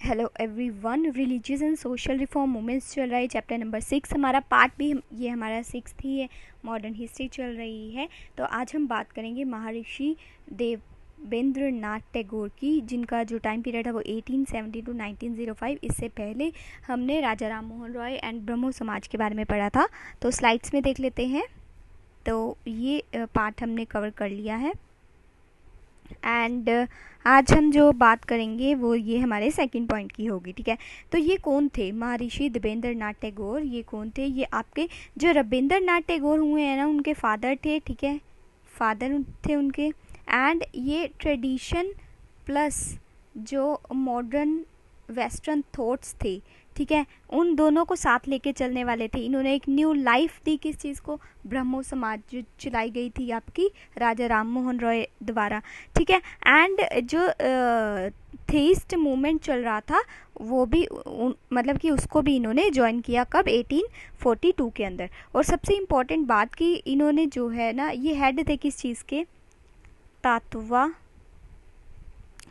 Hello everyone, religious and social reform movements चल रहा है। चैप्टर नंबर 6 हमारा पार्ट भी ये हमारा 6th ही है। मॉडर्न हिस्ट्री चल रही है। तो आज हम बात करेंगे महर्षि देवेंद्र नाथ टैगोर की, जिनका जो टाइम पीरियड है वो 1870 टू 1905। इससे पहले हमने राजा राम मोहन रॉय एंड ब्रह्मो समाज के बारे में पढ़ा था। तो स्लाइड्स में देख लेते हैं। तो ये पार्ट हमने कवर कर लिया है एंड आज हम जो बात करेंगे वो ये हमारे सेकंड पॉइंट की होगी। ठीक है, तो ये कौन थे महर्षि देवेंद्र नाथ टैगोर? ये कौन थे? ये आपके जो रविंद्र नाथ टैगोर हुए हैं ना, उनके फादर थे। ठीक है, फादर थे उनके। एंड ये ट्रेडिशन प्लस जो मॉडर्न वेस्टर्न थॉट्स थे, ठीक है, उन दोनों को साथ लेके चलने वाले थे। इन्होंने एक न्यू लाइफ दी किस चीज़ को? ब्रह्मो समाज जो चलाई गई थी आपकी राजा राम मोहन रॉय द्वारा। ठीक है, एंड जो थेइस्ट मूवमेंट चल रहा था वो भी मतलब कि उसको भी इन्होंने ज्वाइन किया। कब? 1842 के अंदर। और सबसे इम्पोर्टेंट बात कि इन्होंने जो है ना, ये हेड थे किस चीज़ के? तात्वा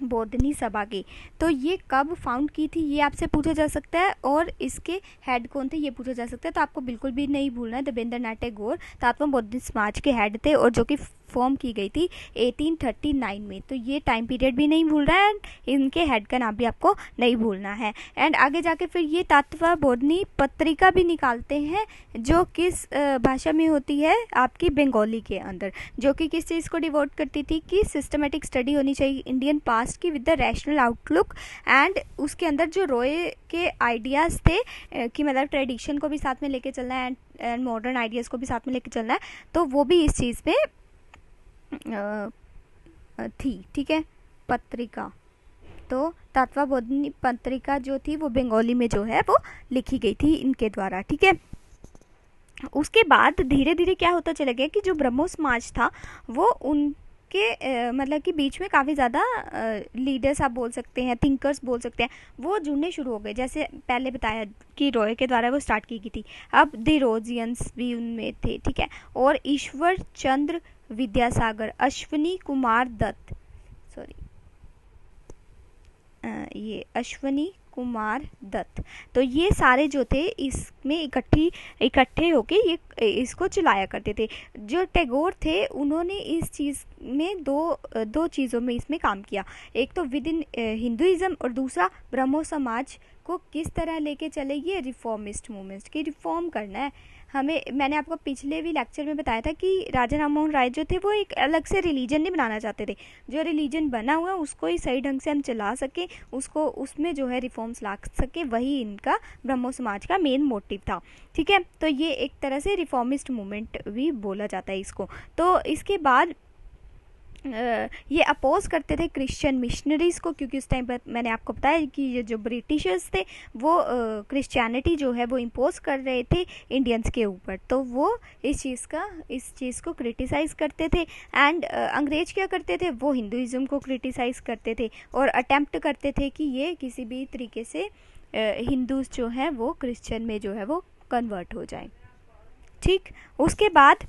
बोधनी सभा की। तो ये कब फाउंड की थी ये आपसे पूछा जा सकता है, और इसके हेड कौन थे ये पूछा जा सकता है। तो आपको बिल्कुल भी नहीं भूलना है, देवेंद्र नाथ टैगोर तात्वा बोधनी समाज के हेड थे, और जो कि फॉर्म की गई थी 1839 में। तो ये टाइम पीरियड भी नहीं भूल रहा है, इनके हेड का नाम भी आपको नहीं भूलना है। एंड आगे जाके फिर ये तात्वा बोधनी पत्रिका भी निकालते हैं, जो किस भाषा में होती है? आपकी बंगाली के अंदर, जो कि किस चीज़ को डिवोट करती थी कि सिस्टमेटिक स्टडी होनी चाहिए इंडियन पास्ट की with the rational outlook. And उसके अंदर जो रॉय के आइडियाज़ थे कि मतलब ट्रेडिशन को भी साथ में लेके चलना है एंड मॉडर्न आइडियाज़ को भी साथ में लेके चलना है, तो वो भी इस चीज़ पे थी। ठीक है, पत्रिका। तो तात्वा बोधनी पत्रिका जो थी वो बंगाली में जो है वो लिखी गई थी इनके द्वारा। ठीक है, उसके बाद धीरे धीरे क्या होता चला गया कि जो ब्रह्मो समाज था वो उनके मतलब कि बीच में काफ़ी ज़्यादा लीडर्स आप बोल सकते हैं, थिंकर्स बोल सकते हैं, वो जुड़ने शुरू हो गए। जैसे पहले बताया कि रॉय के द्वारा वो स्टार्ट की गई थी। अब डिरोजियंस भी उनमें थे। ठीक है, और ईश्वर चंद्र विद्यासागर, अश्विनी कुमार दत्त, सॉरी ये अश्विनी कुमार दत्त, तो ये सारे जो थे इसमें इकट्ठे होके ये इसको चलाया करते थे। जो टैगोर थे उन्होंने इस चीज़ में दो चीज़ों में इसमें काम किया। एक तो विद इन हिंदुइज्म, और दूसरा ब्रह्मो समाज को किस तरह लेके चले? ये रिफॉर्मिस्ट मूवमेंट्स की रिफॉर्म करना है हमें। मैंने आपको पिछले भी लेक्चर में बताया था कि राजा राम मोहन राय जो थे वो एक अलग से रिलीजन नहीं बनाना चाहते थे। जो रिलीजन बना हुआ है उसको ही सही ढंग से हम चला सकें, उसको उसमें जो है रिफॉर्म्स ला सके, वही इनका ब्रह्मो समाज का मेन मोटिव था। ठीक है, तो ये एक तरह से रिफॉर्मिस्ट मूवमेंट भी बोला जाता है इसको। तो इसके बाद ये अपोज करते थे क्रिश्चियन मिशनरीज़ को, क्योंकि उस टाइम पर मैंने आपको बताया कि ये जो ब्रिटिशर्स थे वो क्रिश्चियनिटी जो है वो इम्पोज कर रहे थे इंडियंस के ऊपर। तो वो इस चीज़ को क्रिटिसाइज़ करते थे। एंड अंग्रेज क्या करते थे? वो हिंदुइज़्म को क्रिटिसाइज़ करते थे और अटेम्प्ट करते थे कि ये किसी भी तरीके से हिंदूज जो हैं वो क्रिश्चियन में जो है वो कन्वर्ट हो जाए। ठीक, उसके बाद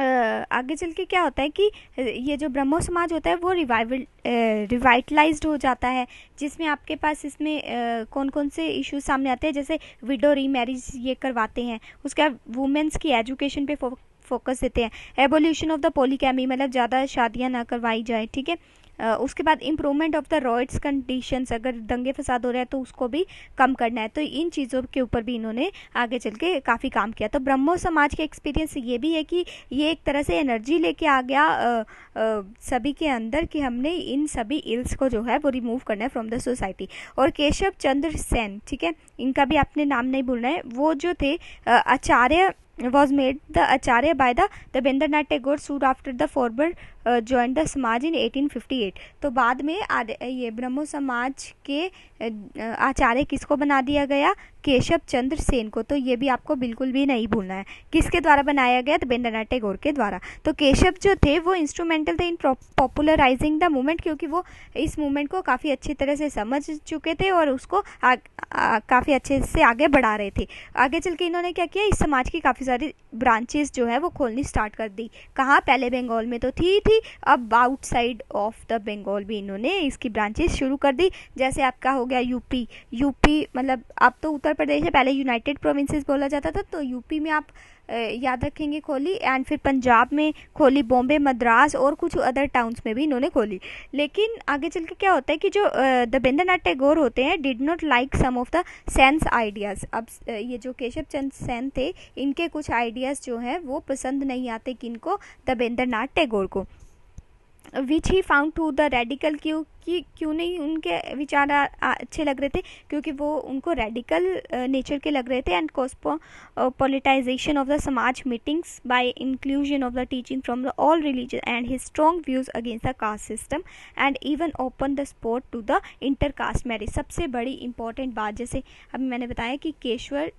आगे चल के क्या होता है कि ये जो ब्रह्मो समाज होता है वो रिवाइटलाइज्ड हो जाता है, जिसमें आपके पास इसमें कौन कौन से इश्यूज सामने आते हैं। जैसे विडो रीमैरिज ये करवाते हैं, उसके बाद वुमेंस की एजुकेशन पे फोकस देते हैं, एवोल्यूशन ऑफ द पॉलीगैमी, मतलब ज़्यादा शादियाँ ना करवाई जाए। ठीक है, उसके बाद improvement of the riots conditions, अगर दंगे फसाद हो रहे हैं तो उसको भी कम करना है। तो इन चीज़ों के ऊपर भी इन्होंने आगे चल के काफ़ी काम किया। तो ब्रह्मो समाज के एक्सपीरियंस ये भी है कि ये एक तरह से एनर्जी लेके आ गया सभी के अंदर कि हमने इन सभी इल्स को जो है वो रिमूव करना है फ्रॉम द सोसाइटी। और केशव चंद्र सेन, ठीक है, इनका भी आपने नाम नहीं भूलना है। वो जो थे आचार्य was made the acharya by the Debendranath Tagore soon after the former joined the समाज in 1858। तो बाद में ये ब्रह्मो समाज के आचार्य किसको बना दिया गया? केशव चंद्र सेन को। तो ये भी आपको बिल्कुल भी नहीं भूलना है, किसके द्वारा बनाया गया? देवेंद्रनाथ टैगोर के द्वारा। तो केशव जो थे वो इंस्ट्रूमेंटल थे इन पॉपुलराइजिंग द मूवमेंट, क्योंकि वो इस मूवमेंट को काफ़ी अच्छी तरह से समझ चुके थे और उसको काफ़ी अच्छे से आगे बढ़ा रहे थे। आगे चल के इन्होंने क्या किया? इस समाज की काफ़ी सारी ब्रांचेस जो है वो खोलनी स्टार्ट कर दी। कहाँ? पहले बंगाल में तो थी थी, अब आउटसाइड ऑफ द बंगाल भी इन्होंने इसकी ब्रांचेस शुरू कर दी। जैसे आपका हो गया यूपी, यूपी मतलब अब तो उत्तर प्रदेश है, पहले यूनाइटेड प्रोविंसेस बोला जाता था, तो यूपी में आप याद रखेंगे खोली, एंड फिर पंजाब में खोली, बॉम्बे, मद्रास और कुछ अदर टाउन्स में भी इन्होंने खोली। लेकिन आगे चल के क्या होता है कि जो देवेंद्रनाथ टैगोर होते हैं did not like some of the Sen's ideas. अब ये जो केशव चंद्र सेन थे, इनके कुछ आइडियाज़ जो हैं वो पसंद नहीं आते किनको, देवेंद्रनाथ टैगोर को, which he found to the radical. क्यों नहीं उनके विचार अच्छे लग रहे थे, क्योंकि वो उनको रेडिकल नेचर के लग रहे थे। And cosmopolitisation of the Samaj meetings by inclusion of the teaching from the all religion and his strong views against the caste system and even open the support to the intercaste marriage. सबसे बड़ी important बात, जैसे अभी मैंने बताया कि केशव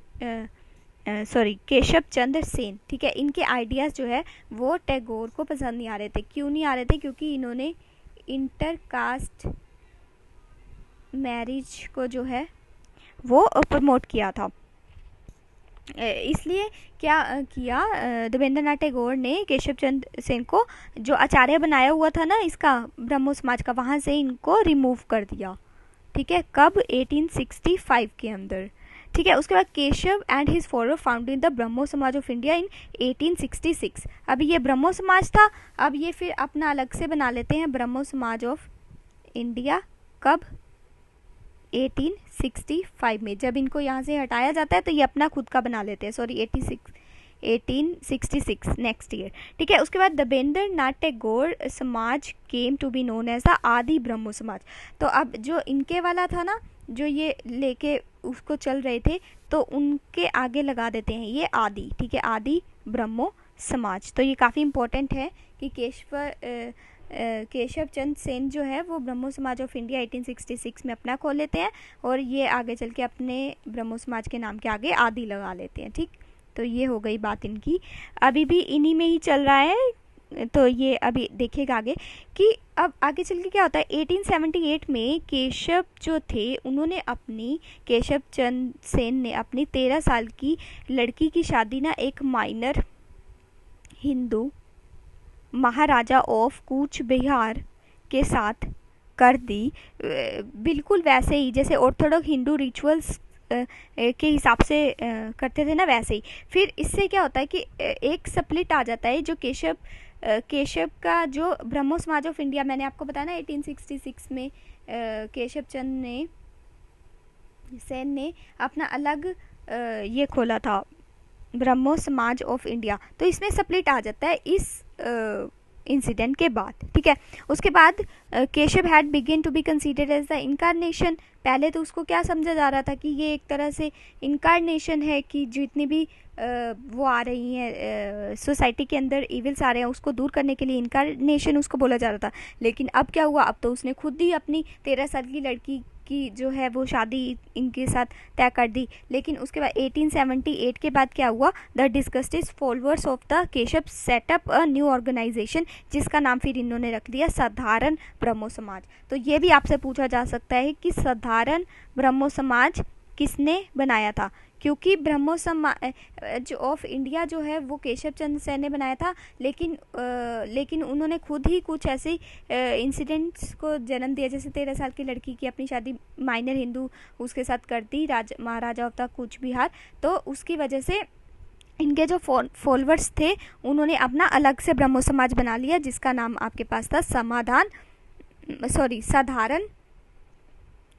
चंद्र सेन, ठीक है, इनके आइडियाज़ जो है वो टैगोर को पसंद नहीं आ रहे थे। क्यों नहीं आ रहे थे? क्योंकि इन्होंने इंटरकास्ट मैरिज को जो है वो प्रमोट किया था। इसलिए क्या किया देवेंद्रनाथ टैगोर ने केशव चंद्र सेन को, जो आचार्य बनाया हुआ था ना इसका ब्रह्मो समाज का, वहाँ से इनको रिमूव कर दिया। ठीक है, कब? 1865 के अंदर। ठीक है, उसके बाद Keshav and his follower founded the Brahmo Samaj of India in 1866। अभी ये ब्रह्मो समाज था, अब ये फिर अपना अलग से बना लेते हैं ब्रह्मो समाज ऑफ इंडिया। कब? 1865 में। जब इनको यहाँ से हटाया जाता है तो ये अपना खुद का बना लेते हैं। Sorry, 1866 next year. ठीक है, उसके बाद Devendranath Tagore Samaj came to be known as the Adi Brahmo समाज। तो अब जो इनके वाला था ना, जो ये लेके उसको चल रहे थे, तो उनके आगे लगा देते हैं ये आदि। ठीक है, आदि ब्रह्मो समाज। तो ये काफ़ी इंपॉर्टेंट है कि केशव चंद्र सेन जो है वो ब्रह्मो समाज ऑफ इंडिया 1866 में अपना खोल लेते हैं, और ये आगे चल के अपने ब्रह्मो समाज के नाम के आगे आदि लगा लेते हैं। ठीक, तो ये हो गई बात इनकी। अभी भी इन्हीं में ही चल रहा है, तो ये अभी देखिएगा आगे कि अब आगे चल के क्या होता है। 1878 में केशव जो थे उन्होंने केशव चंद्र सेन ने अपनी 13 साल की लड़की की शादी ना एक minor Hindu Maharaja of Cooch Behar के साथ कर दी, बिल्कुल वैसे ही जैसे ऑर्थोडॉक्स हिंदू रिचुअल्स के हिसाब से करते थे ना, वैसे ही। फिर इससे क्या होता है कि एक स्प्लिट आ जाता है। जो केशव का जो ब्रह्मो समाज ऑफ इंडिया, मैंने आपको बताया ना 1866 में केशव चंद्र सेन ने अपना अलग ये खोला था ब्रह्मो समाज ऑफ इंडिया, तो इसमें स्प्लिट आ जाता है इस इंसिडेंट के बाद। ठीक है, उसके बाद Keshav had begin to be considered as the incarnation. पहले तो उसको क्या समझा जा रहा था कि ये एक तरह से इनकारनेशन है, कि जितनी भी वो आ रही हैं सोसाइटी के अंदर इविल्स आ रहे हैं उसको दूर करने के लिए इनकारनेशन उसको बोला जा रहा था। लेकिन अब क्या हुआ, अब तो उसने खुद ही अपनी 13 साल की लड़की की जो है वो शादी इनके साथ तय कर दी। लेकिन उसके बाद 1878 के बाद क्या हुआ, the disgusted followers of the Keshav set up a new organisation, जिसका नाम फिर इन्होंने रख दिया साधारण ब्रह्मो समाज। तो ये भी आपसे पूछा जा सकता है कि साधारण ब्रह्मो समाज किसने बनाया था, क्योंकि ब्रह्मो समाज ऑफ इंडिया जो है वो केशव चंद्र सेन ने बनाया था, लेकिन उन्होंने खुद ही कुछ ऐसे इंसिडेंट्स को जन्म दिया, जैसे 13 साल की लड़की की अपनी शादी माइनर हिंदू उसके साथ कर दी, महाराजा ऑफ द कूच बिहार। तो उसकी वजह से इनके जो फॉलोअर्स थे उन्होंने अपना अलग से ब्रह्मो समाज बना लिया, जिसका नाम आपके पास था साधारण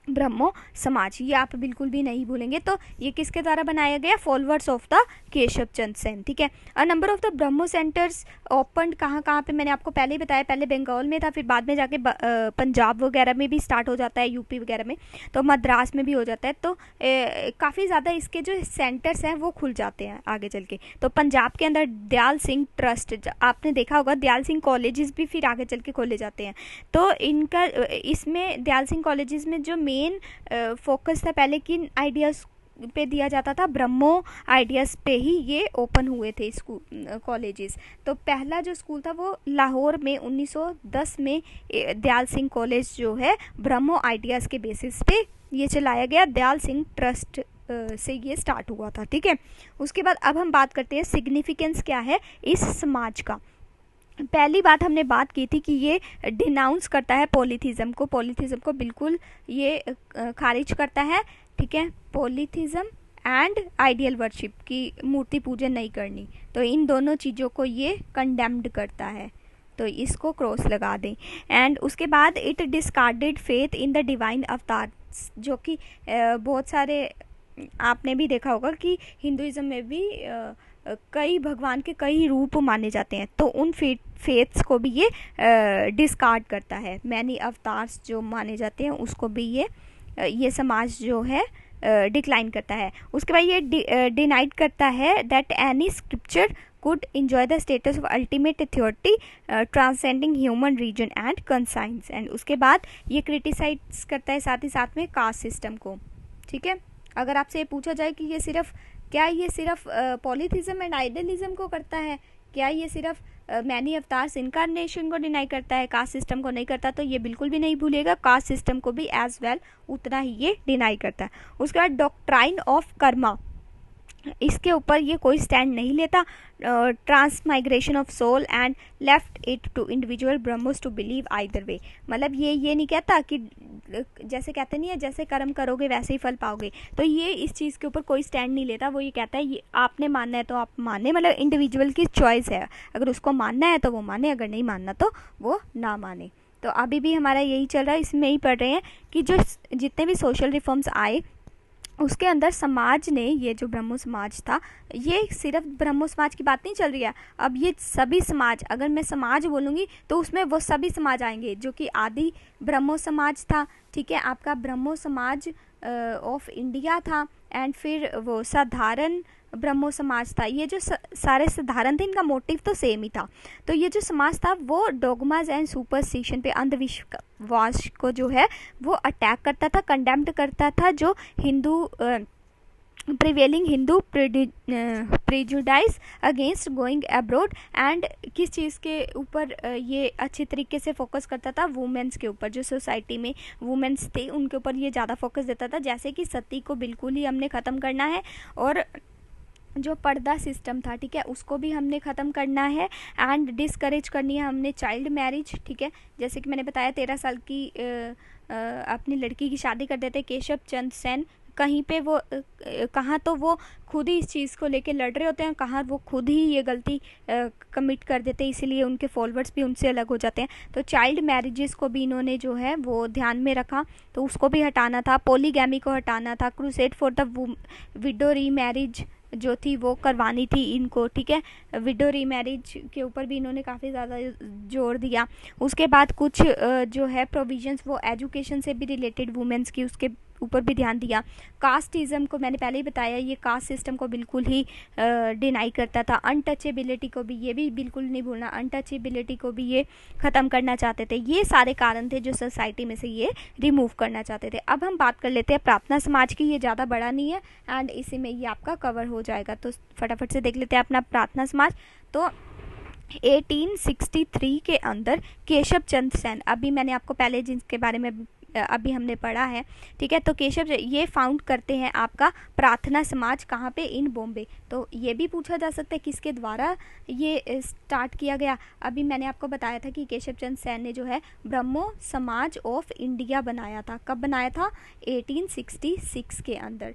ब्रह्मो समाज। ये आप बिल्कुल भी नहीं भूलेंगे। तो ये किसके द्वारा बनाया गया? Followers of the Keshav Chandra Sen. ठीक है, a number of the Brahmo centres open कहाँ पे, मैंने आपको पहले ही बताया, पहले बंगाल में था, फिर बाद में जाके पंजाब वगैरह में भी स्टार्ट हो जाता है, यूपी वगैरह में, तो मद्रास में भी हो जाता है। तो काफ़ी ज़्यादा इसके जो सेंटर्स हैं वो खुल जाते हैं आगे चल के। तो पंजाब के अंदर दयाल सिंह ट्रस्ट, आपने देखा होगा, दयाल सिंह कॉलेजेस भी फिर आगे चल के खोले जाते हैं। तो इनका इसमें दयाल सिंह कॉलेजेस में जो मेन फोकस था पहले किन आइडियाज़ पे दिया जाता था, ब्रह्मो आइडियाज़ पे ही ये ओपन हुए थे स्कूल कॉलेजेस। तो पहला जो स्कूल था वो लाहौर में 1910 में दयाल सिंह कॉलेज जो है ब्रह्मो आइडियाज़ के बेसिस पे ये चलाया गया, दयाल सिंह ट्रस्ट से ये स्टार्ट हुआ था। ठीक है, उसके बाद अब हम बात करते हैं सिग्निफिकेंस क्या है इस समाज का। पहली बात हमने बात की थी कि ये डिनाउंस करता है पॉलीथिज्म को बिल्कुल ये खारिज करता है, ठीक है। पॉलीथिज्म एंड आइडियल वर्शिप की मूर्ति पूजन नहीं करनी, तो इन दोनों चीज़ों को ये कंडेम्ड करता है, तो इसको क्रॉस लगा दें। एंड उसके बाद it discarded faith in the divine अवतार, जो कि बहुत सारे आपने भी देखा होगा कि हिंदुइज्म में भी कई भगवान के कई रूप माने जाते हैं, तो उन फेथ्स को भी ये डिस्कार्ड करता है। मैनी अवतार्स जो माने जाते हैं उसको भी ये समाज जो है डिक्लाइन करता है। उसके बाद ये डिनाइड करता है that any scripture could enjoy the status of ultimate authority transcending human region and conscience। And उसके बाद ये क्रिटिसाइज करता है साथ ही साथ में कास्ट सिस्टम को, ठीक है। अगर आपसे ये पूछा जाए कि ये सिर्फ पॉलीथिज्म एंड आइडियलिज्म को करता है, क्या ये सिर्फ मैनी अवतार्स इनकारनेशन को डिनाई करता है, कास्ट सिस्टम को नहीं करता, तो ये बिल्कुल भी नहीं भूलिएगा, कास्ट सिस्टम को भी एज वेल उतना ही ये डिनाई करता है। उसके बाद डॉक्ट्राइन ऑफ कर्मा, इसके ऊपर ये कोई स्टैंड नहीं लेता। Transmigration of soul and left it to individual Brahmos to believe either way, मतलब ये नहीं कहता कि जैसे कहते नहीं है जैसे कर्म करोगे वैसे ही फल पाओगे, तो ये इस चीज़ के ऊपर कोई स्टैंड नहीं लेता। वो ये कहता है ये आपने मानना है तो आप माने, मतलब इंडिविजुअल की चॉइस है, अगर उसको मानना है तो वो माने, अगर नहीं मानना तो वो ना माने। तो अभी भी हमारा यही चल रहा है, इसमें ही पढ़ रहे हैं कि जो जितने भी सोशल रिफॉर्म्स आए उसके अंदर समाज ने, ये जो ब्रह्मो समाज था, ये सिर्फ ब्रह्मो समाज की बात नहीं चल रही है, अब ये सभी समाज, अगर मैं समाज बोलूँगी तो उसमें वो सभी समाज आएंगे, जो कि आदि ब्रह्मो समाज था, ठीक है, आपका ब्रह्मो समाज ऑफ इंडिया था, एंड फिर वो साधारण ब्रह्मो समाज था। ये जो सारे साधारण थे इनका मोटिव तो सेम ही था। तो ये जो समाज था वो डोगमाज एंड सुपरस्टिशन पे, अंधविश्वास को जो है वो अटैक करता था, कंडेम्ड करता था, जो Hindu prevailing Hindu prejudice against going abroad. And किस चीज़ के ऊपर ये अच्छे तरीके से फोकस करता था, वुमेन्स के ऊपर, जो सोसाइटी में वुमेन्स थे उनके ऊपर ये ज़्यादा फोकस देता था, जैसे कि सती को बिल्कुल ही हमने ख़त्म करना है, और जो पर्दा सिस्टम था, ठीक है, उसको भी हमने ख़त्म करना है, एंड डिस्करेज करनी है हमने चाइल्ड मैरिज, ठीक है। जैसे कि मैंने बताया 13 साल की अपनी लड़की की शादी कर देते केशव चंद्र सेन, कहीं पे वो कहाँ तो वो खुद ही इस चीज़ को लेके लड़ रहे होते हैं, कहाँ वो खुद ही ये गलती कमिट कर देते हैं, इसीलिए उनके फॉलोअर्स भी उनसे अलग हो जाते हैं। तो चाइल्ड मैरिजेस को भी इन्होंने जो है वो ध्यान में रखा, तो उसको भी हटाना था, पॉलीगैमी को हटाना था, क्रूसेड फॉर द विडो री मैरिज जो थी वो करवानी थी इनको, ठीक है। विडो री मैरिज के ऊपर भी इन्होंने काफ़ी ज़्यादा जोर दिया। उसके बाद कुछ जो है प्रोविजंस वो एजुकेशन से भी रिलेटेड वुमेन्स की, उसके ऊपर भी ध्यान दिया। कास्टिज़म को मैंने पहले ही बताया, ये कास्ट सिस्टम को बिल्कुल ही डिनाई करता था। अनटचेबिलिटी को भी, ये भी बिल्कुल नहीं भूलना, अनटचेबिलिटी को भी ये ख़त्म करना चाहते थे। ये सारे कारण थे जो सोसाइटी में से ये रिमूव करना चाहते थे। अब हम बात कर लेते हैं प्रार्थना समाज की, ये ज़्यादा बड़ा नहीं है एंड इसी में ये आपका कवर हो जाएगा, तो फटाफट से देख लेते हैं अपना प्रार्थना समाज। तो 1863 के अंदर केशव चंद्र सेन, अभी मैंने आपको पहले जिनके बारे में अभी हमने पढ़ा है, ठीक है, तो केशव ये फाउंड करते हैं आपका प्रार्थना समाज, कहाँ पे, इन बॉम्बे। तो ये भी पूछा जा सकता है किसके द्वारा ये स्टार्ट किया गया। अभी मैंने आपको बताया था कि केशव चंद्र सेन ने जो है ब्रह्मो समाज ऑफ इंडिया बनाया था। कब बनाया था? 1866 के अंदर।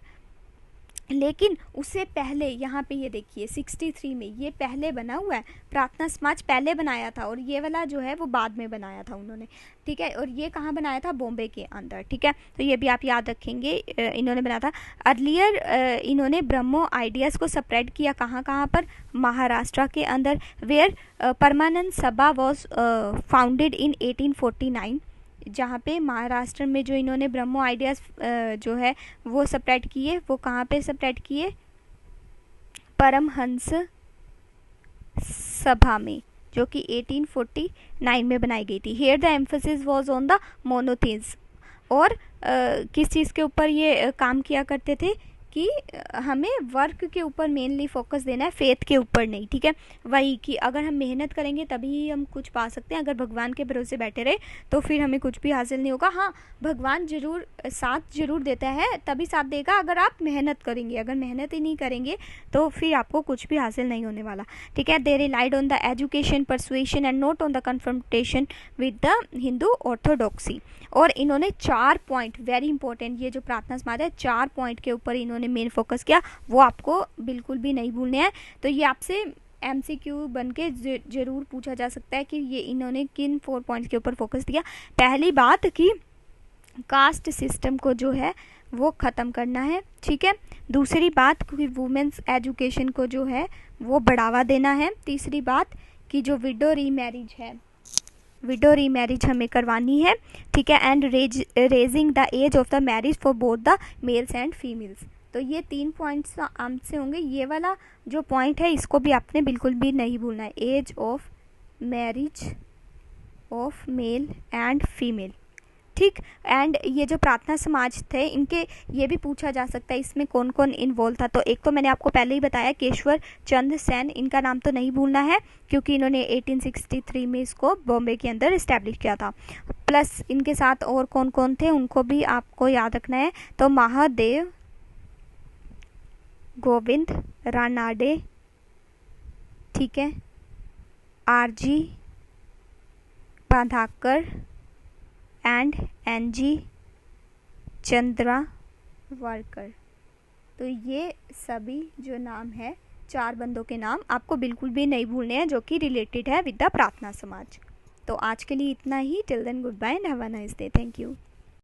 लेकिन उससे पहले यहाँ पे ये देखिए 63 में ये पहले बना हुआ है, प्रार्थना समाज पहले बनाया था, और ये वाला जो है वो बाद में बनाया था उन्होंने, ठीक है। और ये कहाँ बनाया था? बॉम्बे के अंदर, ठीक है। तो ये भी आप याद रखेंगे, इन्होंने बनाया था। अर्लियर इन्होंने ब्रह्मो आइडियाज़ को स्प्रेड किया कहाँ कहाँ पर? महाराष्ट्र के अंदर, वेयर परमानंद सभा वॉज फाउंडेड इन 1849, जहाँ पे महाराष्ट्र में जो इन्होंने ब्रह्मो आइडियाज़ जो है वो स्प्रेड किए, वो कहाँ पे स्प्रेड किए? परमहंस सभा में, जो कि 1849 में बनाई गई थी। Here the emphasis was on the monotheism, और किस चीज़ के ऊपर ये काम किया करते थे कि हमें वर्क के ऊपर मेनली फोकस देना है, फेथ के ऊपर नहीं, ठीक है। वही कि अगर हम मेहनत करेंगे तभी ही हम कुछ पा सकते हैं, अगर भगवान के भरोसे बैठे रहे तो फिर हमें कुछ भी हासिल नहीं होगा। हाँ, भगवान ज़रूर साथ ज़रूर देता है, तभी साथ देगा अगर आप मेहनत करेंगे, अगर मेहनत ही नहीं करेंगे तो फिर आपको कुछ भी हासिल नहीं होने वाला, ठीक है। They relied on the education, persuasion and not on the confrontation with the Hindu orthodoxy. और इन्होंने 4 पॉइंट, वेरी इंपॉर्टेंट, ये जो प्रार्थना समाज है 4 पॉइंट के ऊपर इन्होंने मेन फोकस किया, वो आपको बिल्कुल भी नहीं भूलने हैं। तो ये आपसे MCQ बन के ज़रूर पूछा जा सकता है कि ये इन्होंने किन 4 पॉइंट्स के ऊपर फोकस दिया। पहली बात कि कास्ट सिस्टम को जो है वो ख़त्म करना है, ठीक है। दूसरी बात कि वुमेन्स एजुकेशन को जो है वो बढ़ावा देना है। तीसरी बात कि जो विडो रीमैरिज है, विडो रीमैरिज हमें करवानी है, ठीक है। And raising the age of the marriage for both the males and females. तो ये 3 पॉइंट्स हमसे होंगे। ये वाला जो पॉइंट है इसको भी आपने बिल्कुल भी नहीं भूलना है, age of marriage of male and female, ठीक। एंड ये जो प्रार्थना समाज थे इनके ये भी पूछा जा सकता है इसमें कौन कौन इन्वॉल्व था। तो एक तो मैंने आपको पहले ही बताया केशवर चंद्र सेन, इनका नाम तो नहीं भूलना है क्योंकि इन्होंने 1863 में इसको बॉम्बे के अंदर इस्टेब्लिश किया था। प्लस इनके साथ और कौन कौन थे उनको भी आपको याद रखना है। तो महादेव गोविंद रानाडे, ठीक है, RG बांधाकर एंड NG चंद्रावरकर। तो ये सभी जो नाम है 4 बंदों के नाम आपको बिल्कुल भी नहीं भूलने हैं जो कि रिलेटेड है विद द प्रार्थना समाज। तो आज के लिए इतना ही। Till then good bye and have a nice day. Thank you.